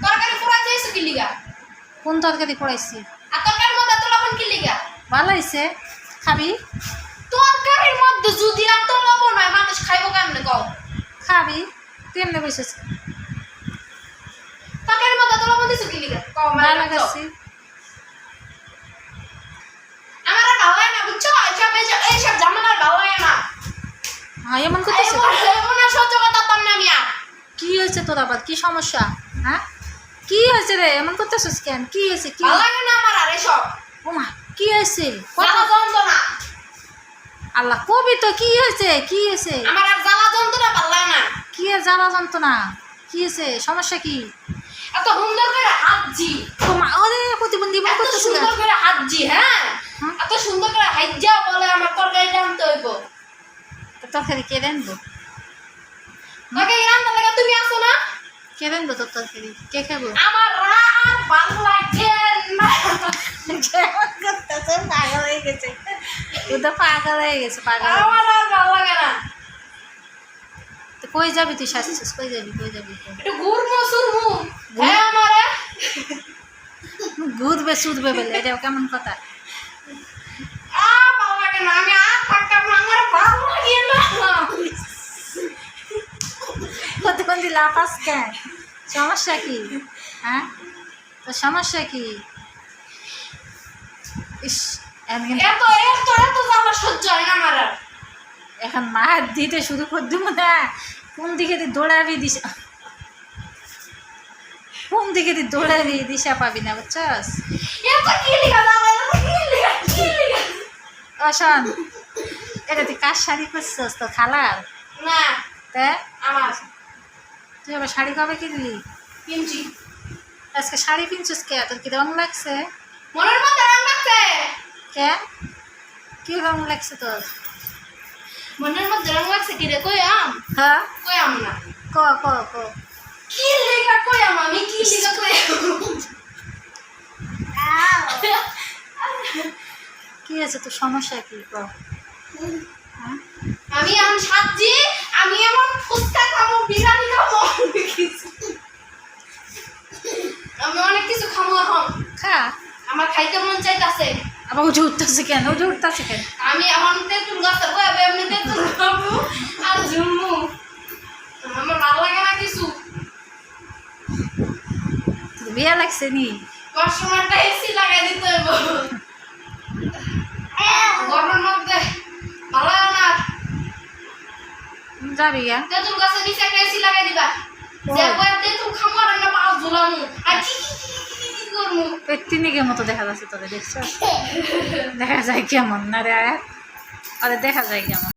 তরকারি পোড়া যাইছো কি লিগা? কোন তরকারি পড়াইছি? আর তরকারির মধ্যে এত লবণ কি লিগা? ভালো হয়েছে, খাবি? তরকারির মধ্যে যদি এত লবণ হয় মানুষ খাইবো কেমনে কও? খাবি? তুই এমনি বসেছি তরকারির মধ্যে এত লবণ দিছো কি লিগা? কও ভালো মানে লাগাচ্ছি। আমার আর ভালো লাগে না বুঝছো, এইসব ঝামেলা আর ভালো লাগে না। হ্যাঁ এমন করতেছে? এমন আর সহ্য করতে পারতাম না মিয়া। কি হয়েছে তোর আবার? কি সমস্যা? হ্যাঁ কি হয়েছে রে? এমন করতেছিস কেন? কি হয়েছে? কি ভালো লাগে না আমার আর এসব। ওমা কি হয়েছে? জ্বালা যন্ত্রণা। আল্লাহ কবি তো কি হয়েছে? কি হয়েছে? আমার আর জ্বালা যন্ত্রণা ভালো লাগে না। কি জ্বালা যন্ত্রণা? কি হয়েছে? সমস্যা কি? এত সুন্দর করে হাতজি, ওমা আরে প্রতিবন্ধী এমন এত করতেছিস সুন্দর করে হাতজি, হ্যাঁ হ্যাঁ? এত সুন্দর করে হাইজা বলে আমার তরকারি রাঁধতে হইব। তরকারি কে রানবো? তরকারি রাঁধতে লাগে তুমি আসো না? কে রানবো তোর তরকারি? কে খাবো? আমার আর ভালো লাগে না। কেমন করতেছে? পাগল হয়ে গেছে, তুই তো পাগল হয়ে গেছে। পাগল আমার আর ভালো লাগে না। তো কই যাবি তুই? শাসছিস কই যাবি? কই যাবি? একটু ঘুরমু সুরমু, হ্যাঁ আমারে ঘুরবে সুদবে বলে এটাও কেমন কথা? ভালো লাগে না। আমি আর থাকতাম না, আমার ভালো লাগে না। প্রতিবন্ধী লাফাস কেন? সমস্যা কি? হ্যাঁ তোর সমস্যা কি? ইস এত এত এত জ্বালা সহ্য হয় না আমার আর। এখন মার দিতে শুরু করে দিব না। কোন দিকে তুই দৌড়াবি দিশা, কোন দিকে তুই দৌড়াবি দিশা পাবি না, বুঝছস? এত কি লিখা জ্বালা, এত কি লিখা, কি লিখা? অশান এটা তুই কার শাড়ি করছিস? তো খালার? না তা আমার তুই আবার শাড়ি কবে কিনলি? কিনছি। আজকে শাড়ি কিনছিস কে? তোর কি রং লাগছে? মনের মধ্যে রং লাগছে। কে? কি রং লাগছে তোর? মনের মধ্যে রং লাগছে কি রে? কই আম? হ্যাঁ কই আম না। ক ক ক কি লিখা কই আম? আমি কি লিখা কই আম? কি আছে তোর? সমস্যা কি? ক। হ্যাঁ আমি আম সাজি, আমি এমন ফুচকা খাবো, বিরিয়ানি খাবো, আমি অনেক কিছু খাবো এখন। খা। আমার খাইতে মন চাইতাছে। আবার উঠে উঠতেছে কেন? উঠে উঠতেছে কেন? আমি এখন তেঁতুল গাছে বয়াবে এমনি তেঁতুল খাবো আর ঝুমু। আমার ভালো লাগে না কিছু। বিয়া লাগছে নি? কাস্টমারটা এসি লাগাই দিতে হইব। গরমের মধ্যে ভালো লাগে না। যাবি গা? তেঁতুল গাছের নিচে একটা এসি লাগাই দিবা। যে বয়া তেঁতুল খামো আর একটা পাও ঝুলামু আর কি করমু। পেত্তিনিকের মতো দেখা যাচ্ছে তোরে, দেখছো? দেখা যায় কেমন না রে? আরে দেখা যায় কেমন?